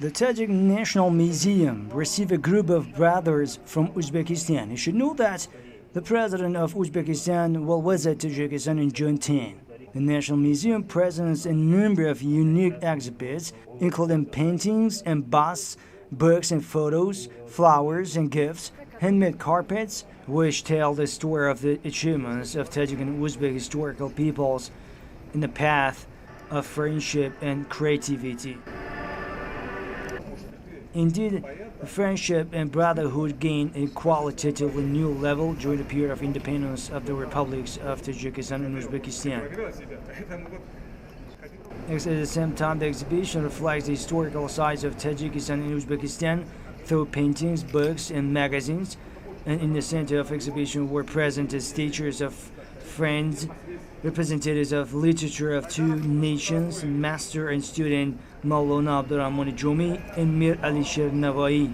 The Tajik National Museum received a group of brothers from Uzbekistan. You should know that the president of Uzbekistan will visit Tajikistan in June 10. The National Museum presents a number of unique exhibits, including paintings and busts, books and photos, flowers and gifts, handmade carpets, which tell the story of the achievements of Tajik and Uzbek historical peoples in the path of friendship and creativity. Indeed, friendship and brotherhood gained a qualitatively new level during the period of independence of the republics of Tajikistan and Uzbekistan. At the same time, the exhibition reflects the historical sides of Tajikistan and Uzbekistan through paintings, books, and magazines. And in the center of the exhibition were present as teachers of friends, representatives of literature of two nations, master and student Maulana Abdurrahman Jomi and Mir Ali Sher Navai.